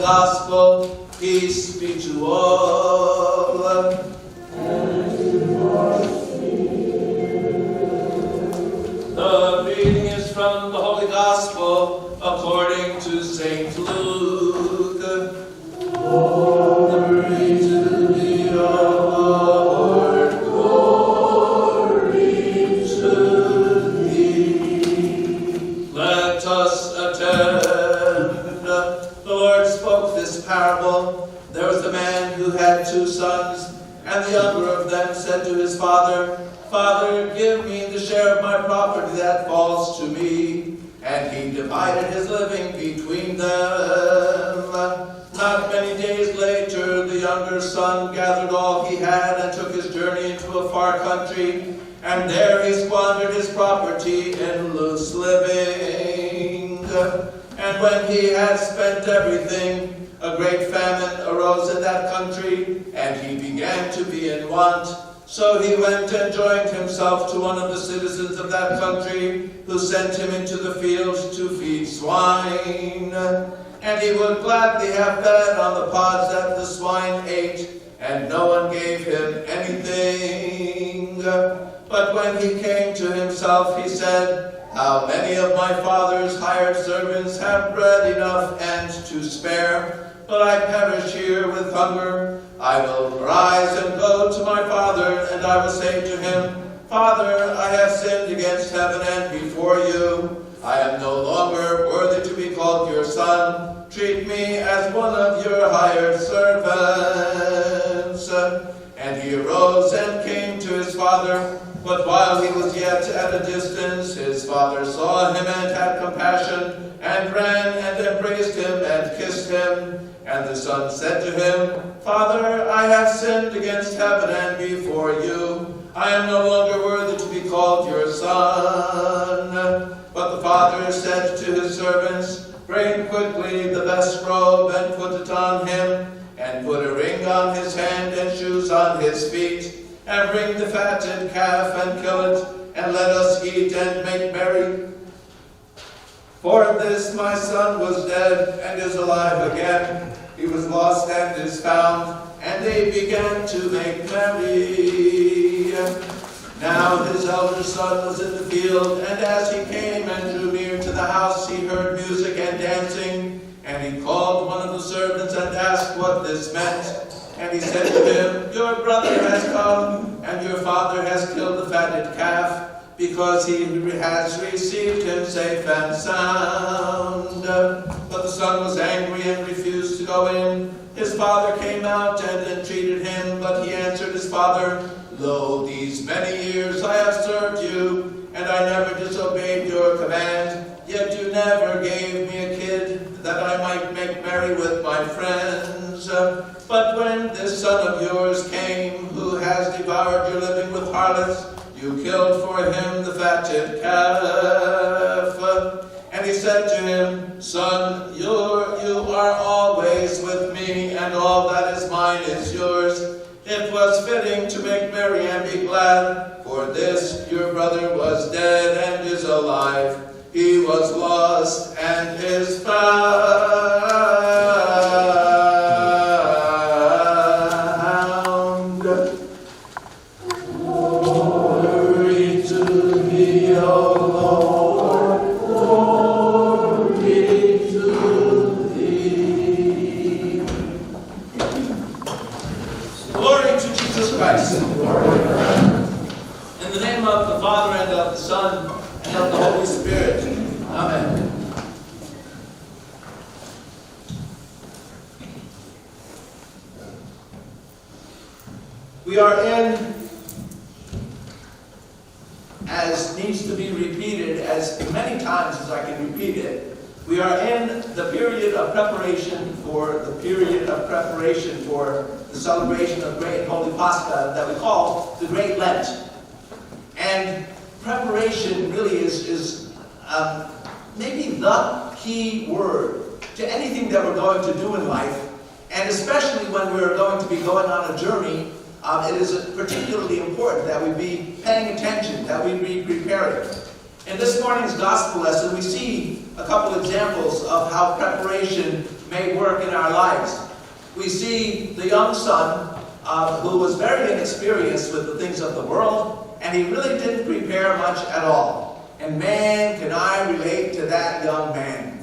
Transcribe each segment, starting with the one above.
gospel. Peace be to all. And to your spirit. The reading is from the Holy Gospel according to St. Luke. Glory to thee, O Lord, glory to thee. Let us attend. The Lord spoke this parable. There was a man who had 2 sons, and the younger of them said to his father, Father, give me the share of my property that falls to me. And he divided his living between them. Not many days later, the younger son gathered all he had and took his journey into a far country, and there he squandered his property in loose living. And when he had spent everything, a great famine arose in that country, and he began to be in want. So he went and joined himself to one of the citizens of that country, who sent him into the fields to feed swine. And he would gladly have fed on the pods that the swine ate, and no one gave him anything. But when he came to himself, he said, How many of my father's hired servants have bread enough and to spare? But I perish here with hunger. I will rise and go to my father, and I will say to him, Father, I have sinned against heaven and before you. I am no longer worthy to be called your son. Treat me as one of your hired servants. And he arose and came to his father. But while he was yet at a distance, his father saw him and had compassion, and ran and embraced him and kissed him. And the son said to him, Father, I have sinned against heaven and before you. I am no longer worthy to be called your son. But the father said to his servants, Bring quickly the best robe and put it on him, and put a ring on his hand and shoes on his feet, and bring the fatted calf and kill it, and let us eat and make merry. For this my son was dead and is alive again. He was lost and is found. And they began to make merry. Now his elder son was in the field, and as he came and drew near to the house, he heard music and dancing. And he called one of the servants and asked what this meant. And he said to him, Your brother has come, and your father has killed the fatted calf, because he has received him safe and sound. But the son was angry and refused to go in. His father came out and entreated him, but he answered his father, Lo, these many years I have served you, and I never disobeyed your command, yet you never gave me a kid, that I might make merry with my friends. But when this son of yours came, who has devoured your living with harlots, you killed for him the fatted calf. And he said to him, Son, you are always with me, and all that is mine is yours. It was fitting to make merry and be glad, for this your brother was dead and is alive. He was lost and is found. Glory to thee, O Lord, glory to thee. Glory to Jesus Christ. In the name of the Father, and of the Son, and of the Holy Spirit. Amen. We are in, as needs to be repeated as many times as I can repeat it, we are in the period of preparation for the celebration of Great and Holy Pascha that we call the Great Lent. And preparation really is maybe the key word to anything that we're going to do in life, and especially when we're going to be going on a journey. It is particularly important that we be paying attention, that we be preparing. In this morning's gospel lesson, we see a couple examples of how preparation may work in our lives. We see the young son who was very inexperienced with the things of the world, and he really didn't prepare much at all. And man, can I relate to that young man.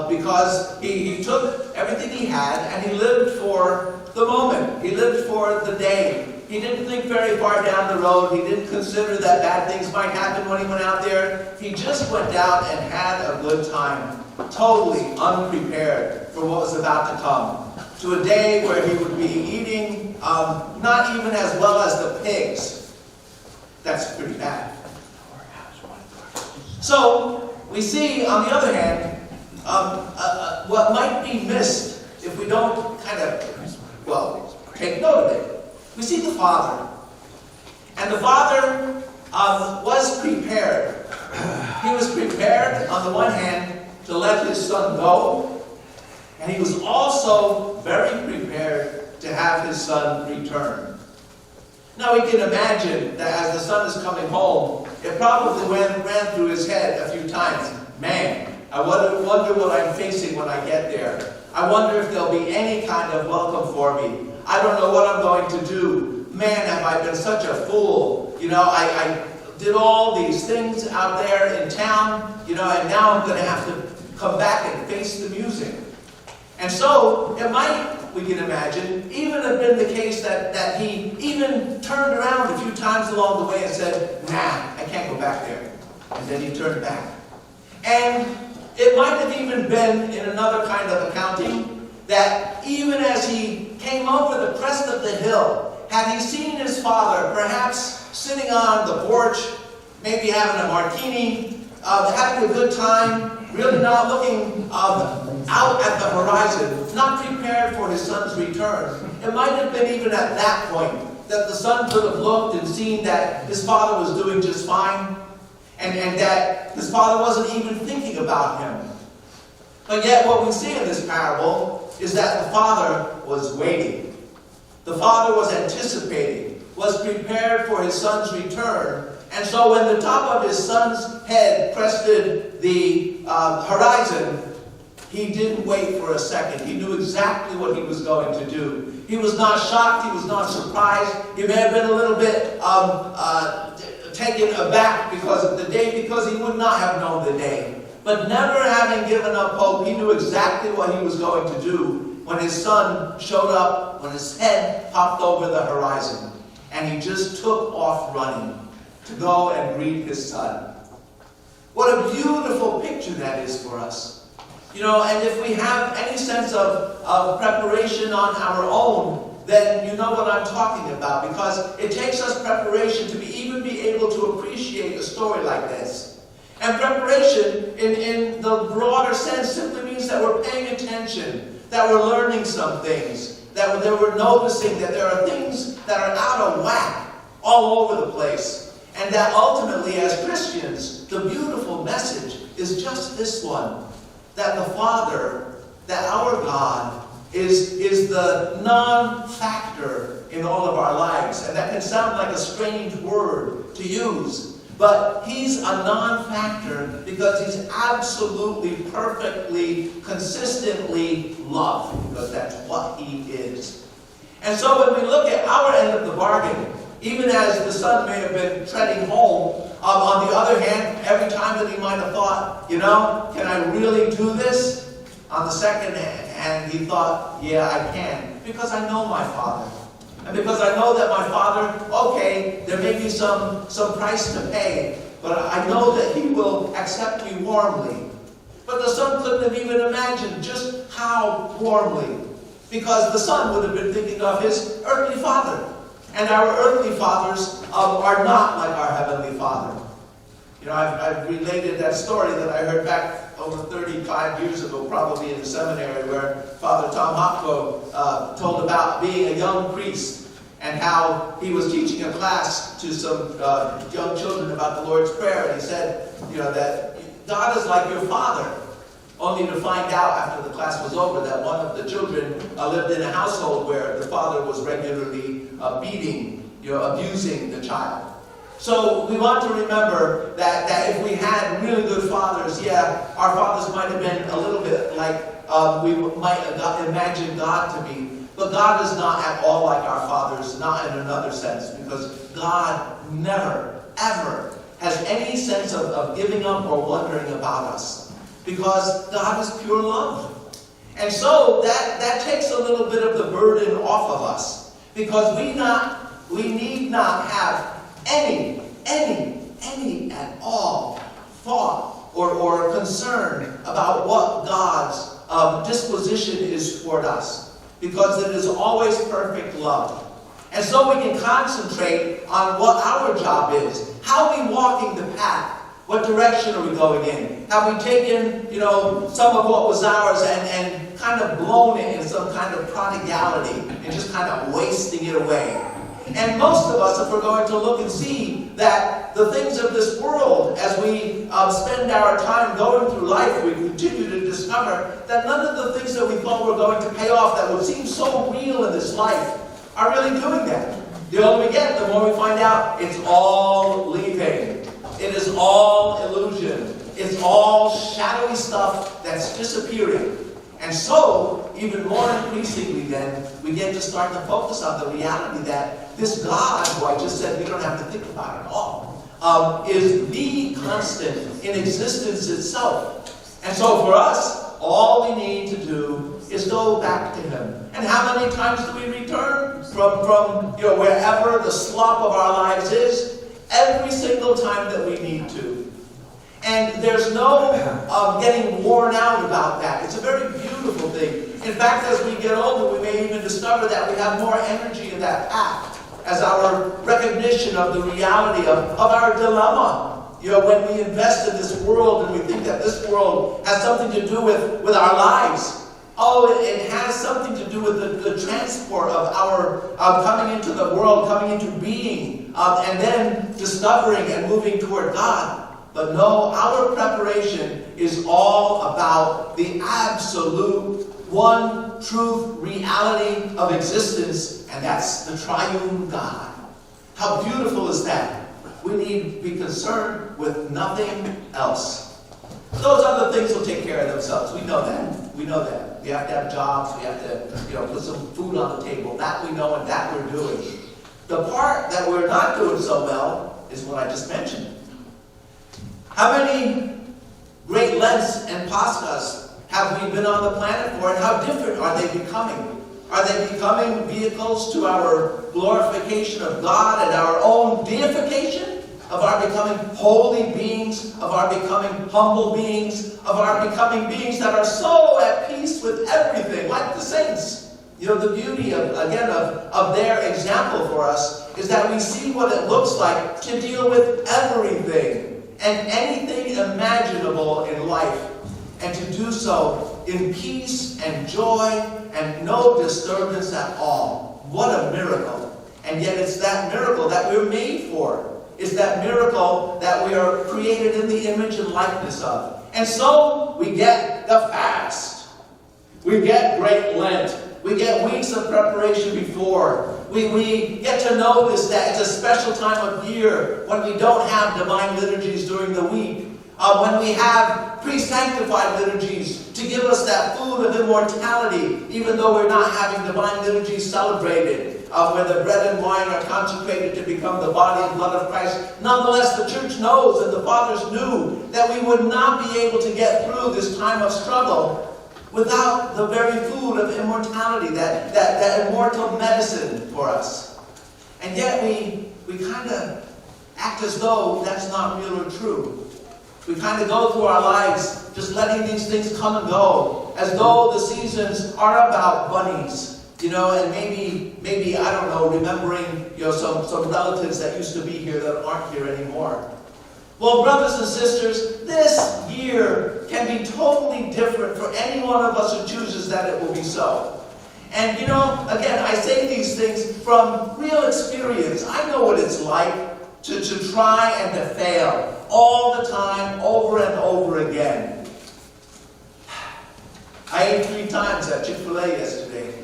Because he took everything he had and he lived for the moment. He lived for the day. He didn't think very far down the road. He didn't consider that bad things might happen when he went out there. He just went out and had a good time, totally unprepared for what was about to come. To a day where he would be eating not even as well as the pigs. That's pretty bad. So, we see, on the other hand, what might be missed if we don't take note of it. We see the father. And the father was prepared. He was prepared, on the one hand, to let his son go. And he was also very prepared to have his son return. Now we can imagine that as the son is coming home, it probably ran through his head a few times. Man, I wonder what I'm facing when I get there. I wonder if there'll be any kind of welcome for me. I don't know what I'm going to do. Man, have I been such a fool. I did all these things out there in town, and now I'm going to have to come back and face the music. And so, it might, we can imagine, even have been the case that he even turned around a few times along the way and said, nah, I can't go back there. And then he turned back. And it might have even been, in another kind of accounting, that even as he came over the crest of the hill, had he seen his father perhaps sitting on the porch, maybe having a martini, having a good time, really not looking out at the horizon, not prepared for his son's return. It might have been even at that point that the son could have looked and seen that his father was doing just fine, and that his father wasn't even thinking about him. But yet what we see in this parable is that the father was waiting. The father was anticipating, was prepared for his son's return. And so when the top of his son's head crested the horizon, he didn't wait for a second. He knew exactly what he was going to do. He was not shocked. He was not surprised. He may have been a little bit taken aback because of the day, because he would not have known the day. But never having given up hope, he knew exactly what he was going to do when his son showed up, when his head popped over the horizon. And he just took off running to go and greet his son. What a beautiful picture that is for us. And if we have any sense of preparation on our own, then you know what I'm talking about, because it takes us preparation to even be able to appreciate a story like this. And preparation, in the broader sense, simply means that we're paying attention, that we're learning some things, that we're noticing that there are things that are out of whack all over the place. And that ultimately, as Christians, the beautiful message is just this one, that the Father, that our God, is the non-factor in all of our lives. And that can sound like a strange word to use, but He's a non-factor because He's absolutely, perfectly, consistently loved, because that's what He is. And so when we look at our end of the bargain, even as the son may have been treading home, on the other hand, every time that he might have thought, can I really do this? On the second hand, he thought, yeah, I can, because I know my father. And because I know that my father, okay, there may be some price to pay, but I know that he will accept me warmly. But the son couldn't have even imagined just how warmly, because the son would have been thinking of his earthly father. And our earthly fathers are not like our heavenly Father. I've related that story that I heard back over 35 years ago, probably in the seminary, where Father Tom Hopko told about being a young priest and how he was teaching a class to some young children about the Lord's Prayer. And he said, that God is like your father. Only to find out after the class was over that one of the children lived in a household where the father was regularly beating, abusing the child. So we want to remember that if we had really good fathers, yeah, our fathers might have been a little bit like we might imagine God to be. But God is not at all like our fathers, not in another sense, because God never, ever has any sense of giving up or wondering about us. Because God is pure love. And so that takes a little bit of the burden off of us. Because we need not have any at all thought or concern about what God's disposition is toward us. Because it is always perfect love. And so we can concentrate on what our job is. How are we walking the path? What direction are we going in? Have we taken, some of what was ours and kind of blown it in some kind of prodigality and just kind of wasting it away? And most of us, if we're going to look and see that the things of this world, as we spend our time going through life, we continue to discover that none of the things that we thought were going to pay off, that would seem so real in this life, are really doing that. The older we get, the more we find out it's all leaving. It is all illusion. It's all shadowy stuff that's disappearing. And so, even more increasingly then, we get to start to focus on the reality that this God, who I just said we don't have to think about at all, is the constant in existence itself. And so for us, all we need to do is go back to Him. And how many times do we return from wherever the slop of our lives is? Every single time that we need to. And there's no getting worn out about that. It's a very beautiful thing. In fact, as we get older, we may even discover that we have more energy in that path as our recognition of the reality of our dilemma. When we invest in this world and we think that this world has something to do with our lives. Oh, it has something to do with the transport of our coming into the world, coming into being, and then discovering and moving toward God. But no, our preparation is all about the absolute one truth reality of existence, and that's the triune God. How beautiful is that? We need to be concerned with nothing else. Those other things will take care of themselves. We know that. We know that. We have to have jobs. We have to, put some food on the table. That we know and that we're doing. The part that we're not doing so well is what I just mentioned. How many great Lents and Paschas have we been on the planet for, and how different are they becoming? Are they becoming vehicles to our glorification of God and our own deification? Of our becoming holy beings, of our becoming humble beings, of our becoming beings that are so at peace with everything, like the saints. The beauty of their example for us is that we see what it looks like to deal with everything and anything imaginable in life, and to do so in peace and joy and no disturbance at all. What a miracle. And yet it's that miracle that we're made for. It's that miracle that we are created in the image and likeness of. And so we get the fast. We get Great Lent. We get weeks of preparation before. We get to notice that it's a special time of year when we don't have divine liturgies during the week. When we have pre-sanctified liturgies to give us that food of immortality, even though we're not having divine liturgies celebrated. Where the bread and wine are consecrated to become the body and blood of Christ. Nonetheless, the church knows and the fathers knew that we would not be able to get through this time of struggle without the very food of immortality, that immortal medicine for us. And yet we kind of act as though that's not real or true. We kind of go through our lives just letting these things come and go, as though the seasons are about bunnies. And maybe I don't know, remembering some relatives that used to be here that aren't here anymore. Well, brothers and sisters, this year can be totally different for any one of us who chooses that it will be so. And again, I say these things from real experience. I know what it's like to try and to fail all the time, over and over again. I ate 3 times at Chick-fil-A yesterday.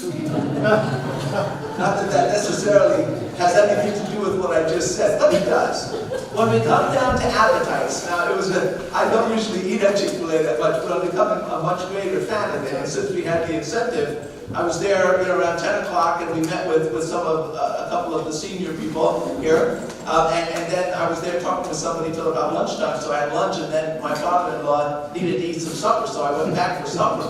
Not that that necessarily has anything to do with what I just said, but it does. When we come down to appetites, now I don't usually eat at Chick-fil-A that much, but I'm becoming a much greater fan of it. And since we had the incentive, I was there around 10 o'clock, and we met with a couple of the senior people here. And then I was there talking to somebody till about lunchtime, so I had lunch, and then my father-in-law needed to eat some supper, so I went back for supper.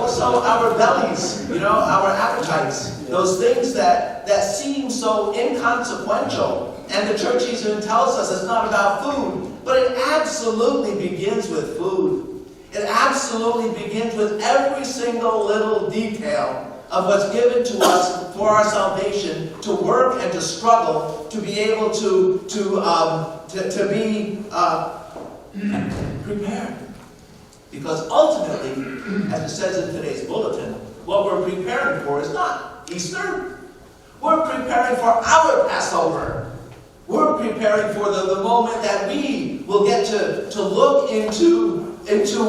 So our bellies, our appetites, those things that seem so inconsequential, and the church even tells us it's not about food, but it absolutely begins with food. It absolutely begins with every single little detail of what's given to us for our salvation, to work and to struggle, to be able to be prepared. Because ultimately, as it says in today's bulletin, what we're preparing for is not Easter. We're preparing for our Passover. We're preparing for the moment that we will get to look into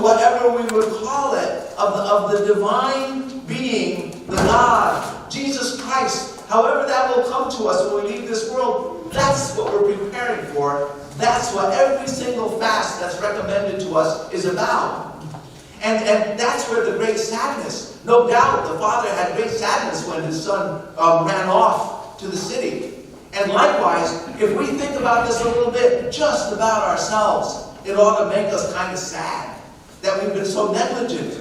whatever we would call it, of the divine being, the God, Jesus Christ, however that will come to us when we leave this world. That's what we're preparing for. That's what every single fast that's recommended to us is about. And that's where the great sadness, no doubt the father had great sadness when his son ran off to the city. And likewise, if we think about this a little bit, just about ourselves, it ought to make us kind of sad that we've been so negligent,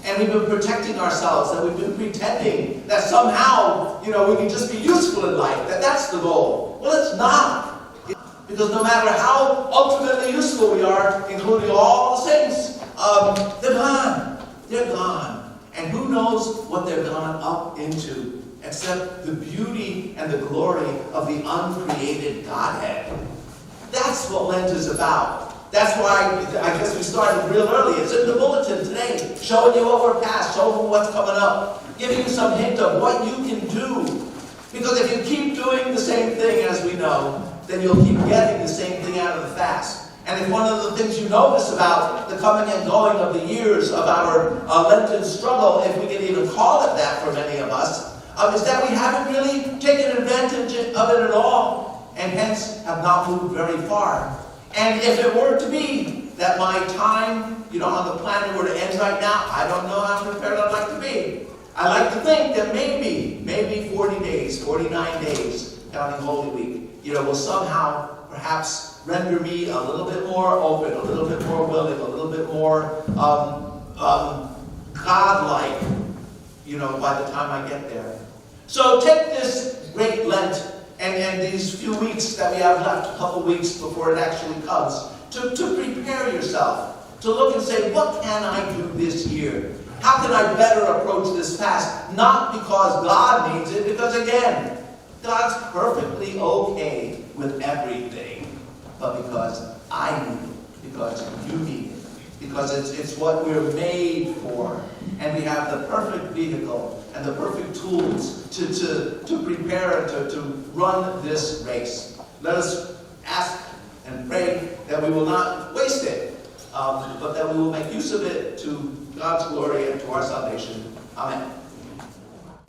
and we've been protecting ourselves, that we've been pretending that somehow, we can just be useful in life, that's the goal. Well, it's not. Because no matter how ultimately useful we are, including all the saints, they're gone. They're gone. And who knows what they're gone up into, except the beauty and the glory of the uncreated Godhead. That's what Lent is about. That's why I guess we started real early. It's in the bulletin today, showing you what we're past, showing you what's coming up, giving you some hint of what you can do. Because if you keep doing the same thing, as we know, then you'll keep getting the same thing out of the fast. And if one of the things you notice about the coming and going of the years of our Lenten struggle, if we can even call it that for many of us, is that we haven't really taken advantage of it at all, and hence have not moved very far. And if it were to be that my time, on the planet were to end right now, I don't know how prepared I'd like to be. I like to think that maybe 40 days, 49 days, counting Holy Week, will somehow perhaps render me a little bit more open, a little bit more willing, a little bit more God-like, by the time I get there. So take this great Lent and these few weeks that we have left, a couple weeks before it actually comes, to prepare yourself, to look and say, what can I do this year? How can I better approach this fast? Not because God needs it, because again, God's perfectly okay with everything, but because I need it, because you need it, because it's what we're made for, and we have the perfect vehicle and the perfect tools to prepare and to run this race. Let us ask and pray that we will not waste it, but that we will make use of it to God's glory and to our salvation. Amen.